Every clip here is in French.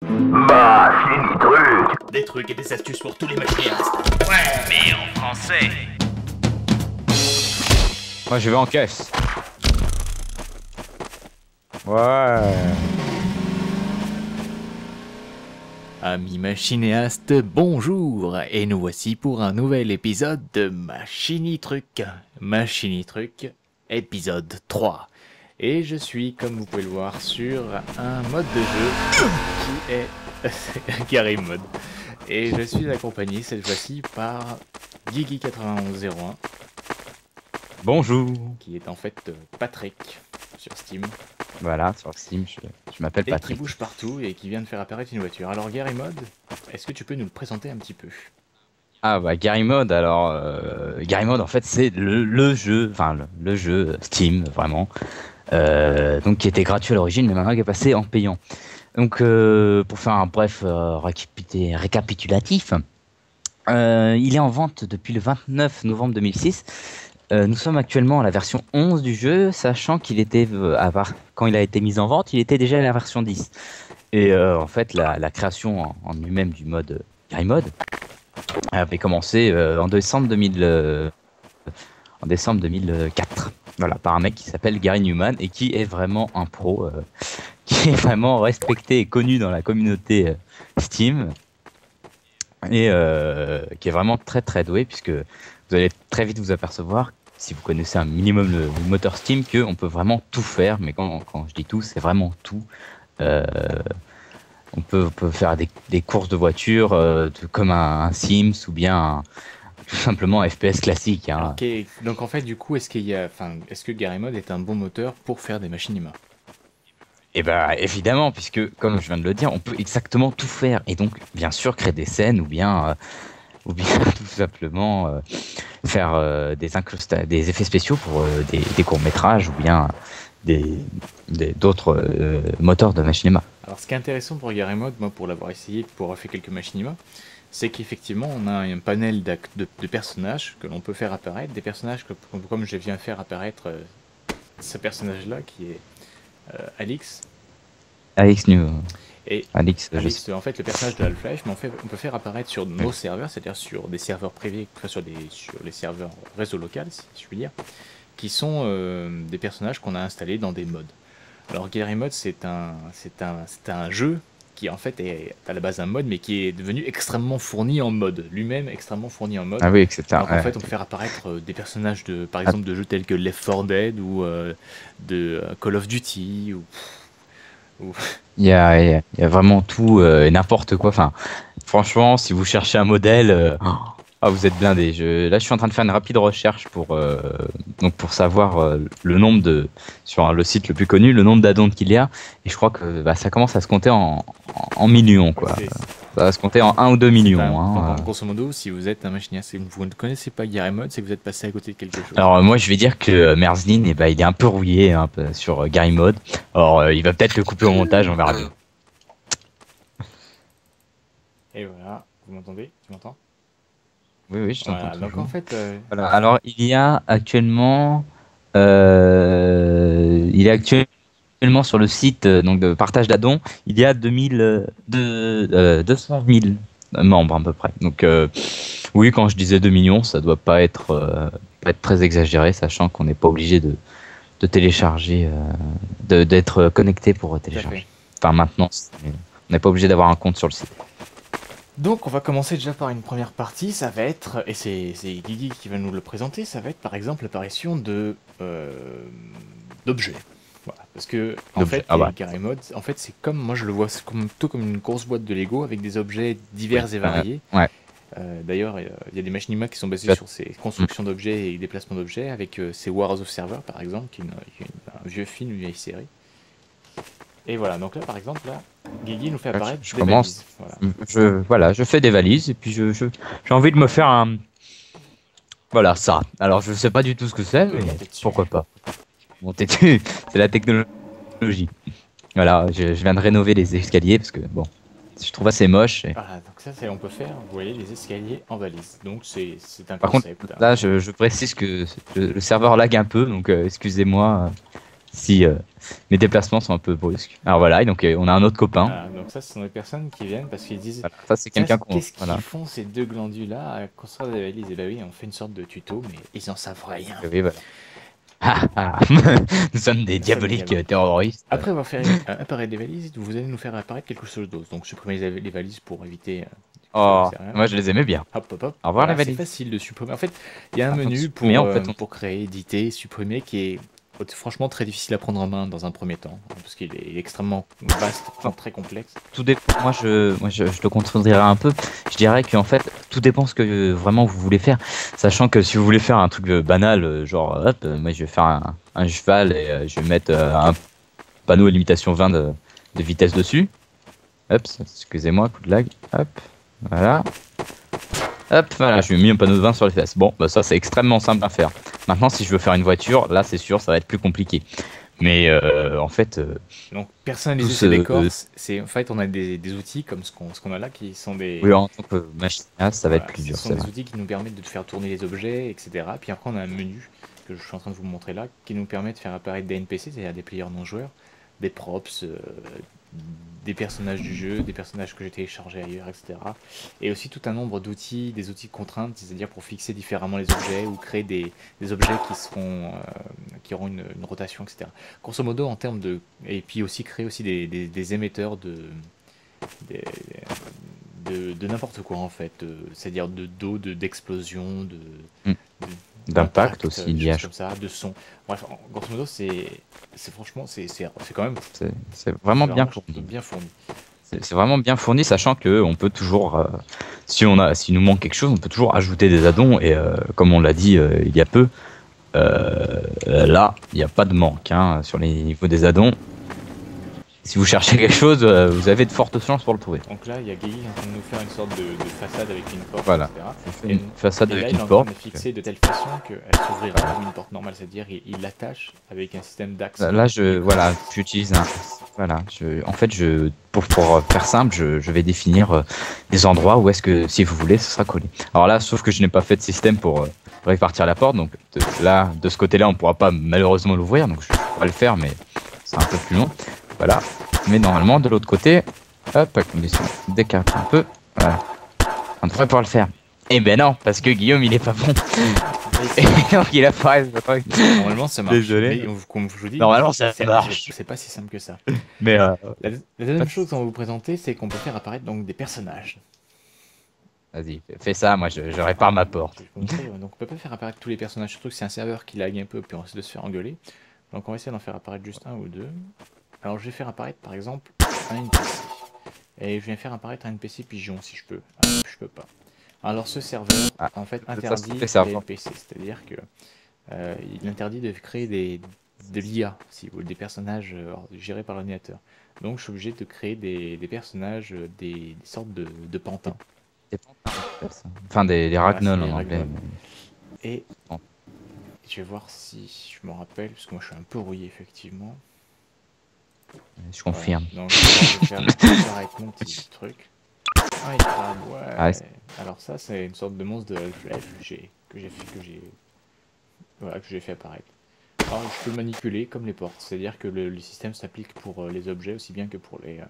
Machine truc. Des trucs et des astuces pour tous les machinistes. Ouais, mais en français. Moi je vais en caisse. Ouais. Amis machinéastes, bonjour. Et nous voici pour un nouvel épisode de Machinitruc. Machinitruc, épisode 3. Et je suis, comme vous pouvez le voir, sur un mode de jeu qui est Gary Mode. Et je suis accompagné cette fois-ci par Guigui9101, Bonjour. qui est en fait Patrick sur Steam. Voilà, sur Steam, je m'appelle Et qui Patrick. bouge partout et qui vient de faire apparaître une voiture. Alors Gary Mode, est-ce que tu peux nous le présenter un petit peu? Ah bah Gary Mode, alors Gary Mode en fait c'est le jeu, enfin le jeu Steam vraiment, donc qui était gratuit à l'origine mais maintenant qui est passé en payant. Donc pour faire un bref récapitulatif, il est en vente depuis le 29 novembre 2006. Nous sommes actuellement à la version 11 du jeu, sachant qu'il était, quand il a été mis en vente, il était déjà à la version 10. Et en fait, la création en lui-même du mode Gary Mode avait commencé en décembre 2004. Voilà, par un mec qui s'appelle Gary Newman et qui est vraiment un pro, qui est vraiment respecté et connu dans la communauté Steam et qui est vraiment très très doué, puisque vous allez très vite vous apercevoir, si vous connaissez un minimum le moteur Steam, qu'on peut vraiment tout faire. Mais quand je dis tout, c'est vraiment tout. On peut faire des courses de voiture comme un Sims, ou bien tout simplement un FPS classique. Hein. Ok, donc en fait du coup, est-ce que Gary Mode est un bon moteur pour faire des machinima? Et bah évidemment, puisque comme je viens de le dire, on peut exactement tout faire. Et donc bien sûr créer des scènes, ou bien tout simplement faire des effets spéciaux pour des courts-métrages, ou bien d'autres moteurs de machinima. Alors ce qui est intéressant pour Gary Mode, moi pour l'avoir essayé, pour avoir fait quelques machinima, c'est qu'effectivement on a un panel de personnages que l'on peut faire apparaître, des personnages comme je viens faire apparaître ce personnage-là qui est Alix. Alix New. Et Alix, Alix, en fait, le personnage de Half-Life, mais on peut faire apparaître sur nos serveurs, c'est-à-dire sur des serveurs privés, sur les serveurs réseau local, si je puis dire, qui sont des personnages qu'on a installés dans des mods. Alors Gary Mode, c'est un jeu qui en fait est à la base un mode, mais qui est devenu extrêmement fourni en mode, lui-même extrêmement fourni en mode. Ah oui, etc. Donc en fait, on peut faire apparaître des personnages par exemple, de jeux tels que Left 4 Dead ou de Call of Duty ou... Il y a vraiment tout et n'importe quoi. Enfin, franchement, si vous cherchez un modèle, vous êtes blindé. Là, je suis en train de faire une rapide recherche pour savoir le nombre sur le site le plus connu, le nombre d'addons qu'il y a. Et je crois que ça commence à se compter en millions, quoi. Ça va se compter en 1 ou 2 millions. Donc, grosso modo, si vous êtes un machiniste et que vous ne connaissez pas Gary Mode, c'est que vous êtes passé à côté de quelque chose. Alors moi, je vais dire que Merzlin, il est un peu rouillé sur Gary Mode. Alors il va peut-être le couper au montage, on verra bien. Et voilà, vous m'entendez? Tu m'entends? Oui, je t'entends. Voilà, donc en fait... Voilà. Alors il y a actuellement... sur le site donc de partage d'addons, il y a 200 000 membres à peu près. Donc oui, quand je disais 2 millions, ça doit pas être très exagéré, sachant qu'on n'est pas obligé de télécharger, d'être connecté pour télécharger. Enfin maintenant, on n'est pas obligé d'avoir un compte sur le site. Donc on va commencer déjà par une première partie, ça va être, et c'est Guigui qui va nous le présenter, ça va être par exemple l'apparition d'objets. Voilà, parce que en fait, Gary Mode, en fait, c'est comme, moi je le vois, c'est plutôt comme une grosse boîte de Lego avec des objets divers et variés. Ouais. D'ailleurs, il y a des machinima qui sont basés sur ces constructions d'objets et déplacements d'objets, avec ces Wars of Server par exemple, qui est un vieux film, une vieille série. Et voilà, donc là par exemple, Guigui nous fait apparaître des valises. Voilà. Je fais des valises et puis j'ai envie de me faire un... Voilà, ça. Alors je sais pas du tout ce que c'est, mais pourquoi pas. Monter dessus, c'est la technologie. Voilà, je viens de rénover les escaliers parce que bon, je trouve assez moche. Voilà, donc ça on peut faire, vous voyez, les escaliers en valise. Donc c'est un Par concept. contre, là je précise que le serveur lag un peu, donc excusez-moi si mes déplacements sont un peu brusques. Alors voilà, et donc on a un autre copain. Voilà, donc ça, ce sont des personnes qui viennent parce qu'ils disent Voilà, ça c'est tiens, quelqu'un qu'on... qu'est-ce Voilà. qu'ils font ces deux glandus-là à construire des valises? Et bah oui, on fait une sorte de tuto, mais ils en savent rien. Oui, voilà. Ah, ah. Nous sommes des Ça, c'est diaboliques galant. terroristes. Après avoir fait apparaître des valises, vous allez nous faire apparaître quelque chose d'autre. Donc supprimez les valises pour éviter que ça vous Oh, sert à rien. moi je les aimais bien. Hop, hop, hop. Au revoir Voilà, les c'est valises. facile de supprimer. En fait, il y a un Par contre, menu supprimer, en fait, pour créer, éditer, supprimer qui est franchement très difficile à prendre en main dans un premier temps. Parce qu'il est extrêmement vaste, très complexe. tout dépend. Je te contredirais un peu. Je dirais qu'en fait, tout dépend ce que vraiment vous voulez faire. Sachant que si vous voulez faire un truc banal, genre, hop, moi je vais faire un cheval et je vais mettre un panneau à limitation 20 de vitesse dessus. Hop, excusez-moi, coup de lag. Hop, voilà. Hop, voilà, je lui ai mis un panneau de 20 sur les fesses. Bon, bah ça c'est extrêmement simple à faire. Maintenant, si je veux faire une voiture, là c'est sûr, ça va être plus compliqué. Mais en fait, Donc personnaliser tout ces décors, ce, c'est en fait on a des outils comme ce qu'on a là qui sont des oui, en tant que machiniste, ça va être voilà, plus ce dur, sont c'est des vrai. outils qui nous permettent de faire tourner les objets, etc. Puis après on a un menu que je suis en train de vous montrer là qui nous permet de faire apparaître des NPC, c'est-à-dire des players non joueurs, des props, des personnages du jeu, des personnages que j'ai téléchargés ailleurs, etc. Et aussi tout un nombre d'outils, des outils de contraintes, c'est-à-dire pour fixer différemment les objets ou créer des objets qui auront une rotation, etc. Grosso modo, en termes de... Et puis aussi créer aussi des émetteurs des- de n'importe quoi en fait, c'est-à-dire d'eau, d'explosion, Hmm. D'impact aussi, des il y a, choses comme ça, de son. Bref, grosso modo, c'est franchement, c'est quand même c'est vraiment c'est bien vraiment fourni. bien fourni. C'est vraiment bien fourni, sachant que on peut toujours, s'il nous manque quelque chose, on peut toujours ajouter des addons. Et comme on l'a dit il y a peu, là, il n'y a pas de manque hein, sur les niveaux des addons. Si vous cherchez quelque chose, vous avez de fortes chances pour le trouver. Donc là, il y a Guy en train de nous faire une sorte de façade avec une porte, Voilà. etc. Je fais Et, une façade et là, avec il est une en train de porte. la fixer de telle façon qu'elle s'ouvrira comme une porte normale, c'est-à-dire il l'attache avec un système d'axe. Là, voilà, j'utilise un, voilà, en fait, pour faire simple, je vais définir des endroits où est-ce que, si vous voulez, ce sera collé. Alors là, sauf que je n'ai pas fait de système pour répartir la porte, donc là, de ce côté-là, on pourra pas malheureusement l'ouvrir, donc je pourrais le faire, mais c'est un peu plus long. Voilà. Mais normalement, de l'autre côté, hop, à condition d'écarter un peu, voilà. On devrait pouvoir le faire. Eh ben non, parce que Guillaume, il est pas bon. Et donc, il a pas. Normalement, ça marche. Désolé. Mais, comme je vous dis, Normalement, ça marche. c'est pas si simple que ça. Mais La deuxième chose qu'on va vous présenter, c'est qu'on peut faire apparaître donc des personnages. vas-y, fais ça, moi je répare ma porte. Je vais vous montrer, donc on peut pas faire apparaître tous les personnages, surtout que c'est un serveur qui lag un peu, puis on risque de se faire engueuler. Donc on va essayer d'en faire apparaître juste un ou deux. Alors je vais faire apparaître par exemple un NPC. Et je viens faire apparaître un NPC pigeon si je peux. Ah, je peux pas. Alors ce serveur en fait interdit les NPC, c'est-à-dire que il interdit de créer de l'IA, si vous voulez, des personnages gérés par l'ordinateur. Donc je suis obligé de créer des personnages, des sortes de pantins. Enfin, des Voilà, ragnols c'est des en anglais. ragnols. Et Bon. je vais voir si je me rappelle, parce que moi je suis un peu rouillé effectivement. Je confirme. Voilà. Donc je vais faire apparaître mon petit truc. Ah, il crabe, ouais. Ah, Alors ça c'est une sorte de monstre de Half-Life voilà, que j'ai fait apparaître. Alors je peux le manipuler comme les portes, c'est-à-dire que le système s'applique pour les objets aussi bien que pour les...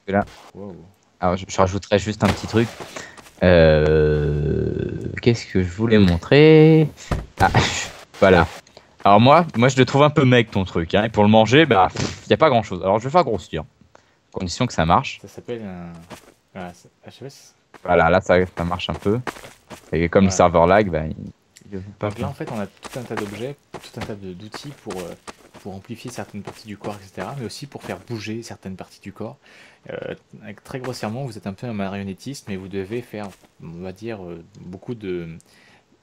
Là. Wow. Alors, je rajouterais juste un petit truc. Qu'est-ce que je voulais montrer? Ah, voilà. Alors moi, je le trouve un peu mec ton truc. Hein, et pour le manger, bah, y a pas grand-chose. Alors je vais faire grossir. Condition que ça marche. Ça s'appelle un... Voilà, HFS. Voilà, là ça marche un peu. Et comme le serveur lag, bah, il veut pas. Donc là en fait on a tout un tas d'objets, tout un tas d'outils pour amplifier certaines parties du corps, etc. Mais aussi pour faire bouger certaines parties du corps. Très grossièrement, vous êtes un peu un marionnettiste, mais vous devez faire, on va dire, beaucoup de...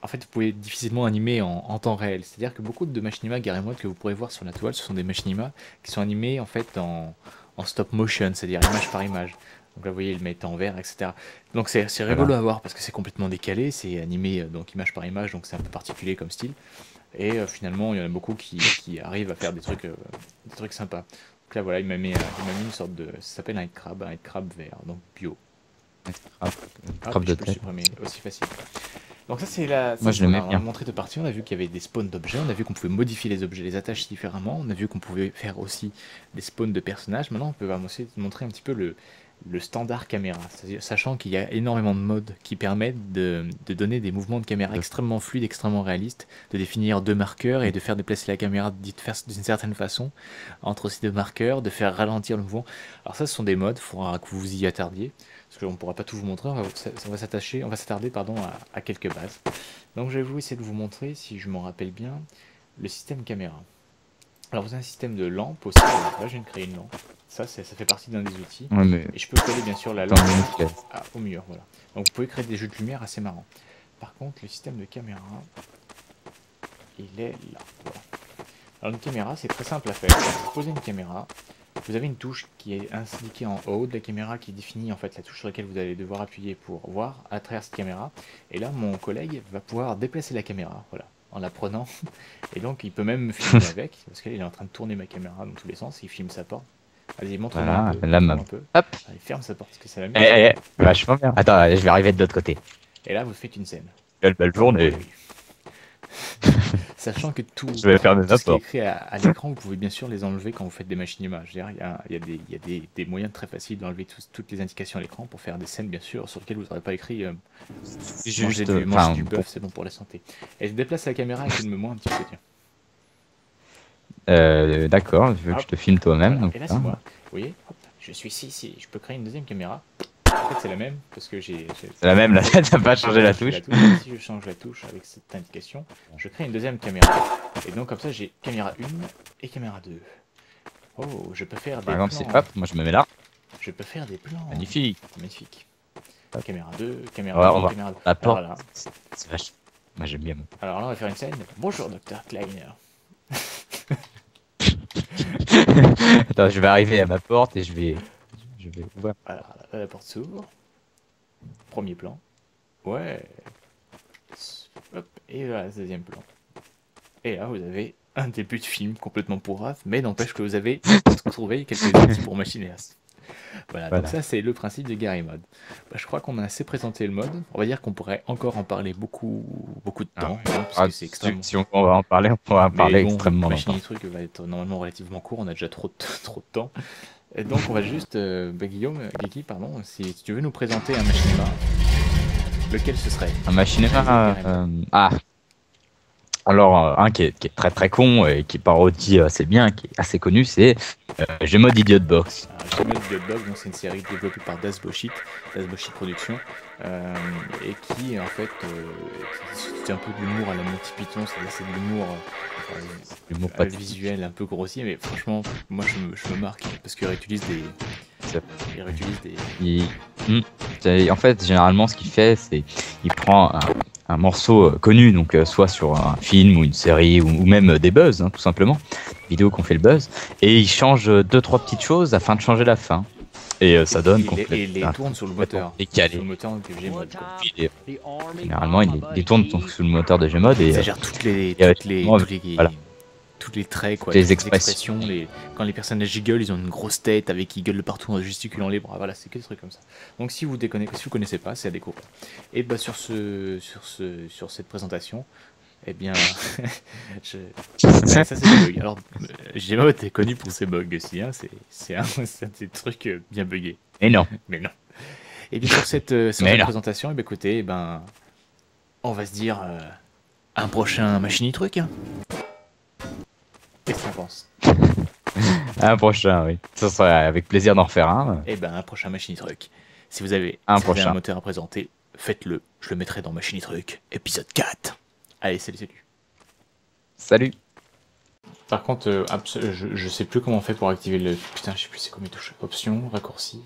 En fait, vous pouvez difficilement animer en temps réel. C'est-à-dire que beaucoup de machinima Gare Mode que vous pourrez voir sur la toile, ce sont des machinima qui sont animés en fait en stop motion, c'est-à-dire image par image. Donc là, vous voyez, ils le mettent en vert, etc. Donc c'est rigolo à voir parce que c'est complètement décalé, c'est animé donc image par image, donc c'est un peu particulier comme style. Et finalement, il y en a beaucoup qui arrivent à faire des trucs sympas. Donc là, voilà, il m'a mis une sorte de... Ça s'appelle un head crab vert, donc bio. Crabe de Je peux le tête. supprimer aussi facile. Donc ça c'est la... Moi, je l'aimais On a bien. montré de parties, on a vu qu'il y avait des spawns d'objets, on a vu qu'on pouvait modifier les objets, les attaches différemment, on a vu qu'on pouvait faire aussi des spawns de personnages. Maintenant on peut aussi montrer un petit peu le standard caméra, c'est-à-dire sachant qu'il y a énormément de modes qui permettent de donner des mouvements de caméra extrêmement fluides, extrêmement réalistes, de définir deux marqueurs et de faire déplacer la caméra d'une certaine façon entre ces deux marqueurs, de faire ralentir le mouvement. Alors ça ce sont des modes, il faudra que vous y attardiez. Parce qu'on ne pourra pas tout vous montrer, on va s'attarder pardon, à quelques bases. Donc je vais essayer de vous montrer, si je m'en rappelle bien, le système caméra. Alors vous avez un système de lampe aussi, là je viens de créer une lampe. Ça fait partie d'un des outils. Ouais, mais Et je peux coller bien sûr la dans lampe le nickel. au mur, voilà. Donc vous pouvez créer des jeux de lumière assez marrants. Par contre, le système de caméra, il est là. Voilà. Alors une caméra, c'est très simple à faire. Vous posez une caméra, vous avez une touche qui est indiquée en haut de la caméra qui définit en fait la touche sur laquelle vous allez devoir appuyer pour voir à travers cette caméra. Et là, mon collègue va pouvoir déplacer la caméra, voilà, en la prenant. Et donc, il peut même me filmer avec, parce qu'il est en train de tourner ma caméra dans tous les sens. Il filme sa porte. Allez, montre-moi Voilà, un peu. là, Montre-moi un peu. hop. Allez, ferme sa porte, parce que c'est la Eh, même. vachement bien. Attends, je vais arriver de l'autre côté. Et là, vous faites une scène. Quelle belle journée. Oui. Sachant que tout Je vais fermer ce ma qui est porte. écrit à l'écran, vous pouvez bien sûr les enlever quand vous faites des machines images. Il y a des moyens très faciles d'enlever toutes les indications à l'écran pour faire des scènes, bien sûr, sur lesquelles vous n'aurez pas écrit manger du bœuf, c'est bon pour la santé. Et je déplace la caméra et filme-moi un petit peu, tiens. D'accord, je veux que je te filme toi-même. Voilà. Donc, Et là, c'est moi. Vous voyez, hop, je suis ici. Je peux créer une deuxième caméra. En fait, c'est la même, parce que c'est la même, là, t'as pas changé la touche. Si je change la touche avec cette indication, je crée une deuxième caméra. Et donc, comme ça, j'ai caméra 1 et caméra 2. Oh, je peux faire des Par exemple, plans. c'est hop, moi je me mets là. Je peux faire des plans. Magnifique. Magnifique. Caméra 2, caméra Ouais, 1, on va caméra 2. la porte. Alors là, C'est vache. Moi j'aime bien. alors là, on va faire une scène. Bonjour, docteur Kleiner. Attends, je vais arriver à ma porte et je vais ouvrir. Alors là, la porte s'ouvre. Premier plan. Ouais. Hop, et voilà, deuxième plan. Et là, vous avez un début de film complètement pourrave, mais n'empêche que vous avez trouvé quelques outils pour machinéas. Voilà, donc ça c'est le principe de Garry Mode. Bah, je crois qu'on a assez présenté le mode. On va dire qu'on pourrait encore en parler beaucoup de temps, hein, parce que c'est extrêmement... Si on va en parler, on pourra en parler extrêmement longtemps. Le truc va être normalement relativement court, on a déjà trop de temps. Et donc on va juste, Guillaume, Guigui, pardon, si tu veux nous présenter un machinima, lequel ce serait? Un machinima, alors un qui est très très con et qui parodie assez bien, qui est assez connu, c'est Gmod Idiot Box. Gmod Idiot Box, c'est une série développée par Dazboshit Productions, et qui en fait c'est un peu de l'humour à la Monty Python, c'est de l'humour visuel un peu grossier, mais franchement moi je me marque parce qu'il réutilise En fait, généralement, ce qu'il fait, c'est il prend un morceau connu, donc soit sur un film ou une série ou même des buzz, hein, tout simplement, vidéos qu'on fait le buzz, et il change 2-3 petites choses afin de changer la fin. Et ça donne complètement. Et il les tourne sur le moteur. Décalé. Sur le moteur de Gmod. Généralement, il tourne sous le moteur de Gmod et. Il exagère tous les traits, quoi, les expressions. Quand les personnages gigolent, ils ont une grosse tête avec ils gueulent partout en gesticulant les bras. Voilà, c'est que des trucs comme ça. Donc si vous connaissez pas, c'est à découvrir. Et bah sur cette présentation, eh bien, ça c'est des bugs. Alors Gmod est connu pour ses bugs aussi, hein. C'est un des trucs bien buggés. Mais non. Et bien sur cette présentation, eh bien, écoutez, eh ben, on va se dire un prochain Machini Truc. Hein. Qu'est-ce que t'en penses? Un prochain, oui. Ça serait avec plaisir d'en refaire un. Eh ben, un prochain Machini Truc. Si vous avez un moteur à présenter, faites-le. Je le mettrai dans Machini Truc, épisode 4. Allez, salut. Salut. Par contre, je sais plus comment on fait pour activer le... Putain, je sais plus c'est quoi mes touches. Options, raccourcis...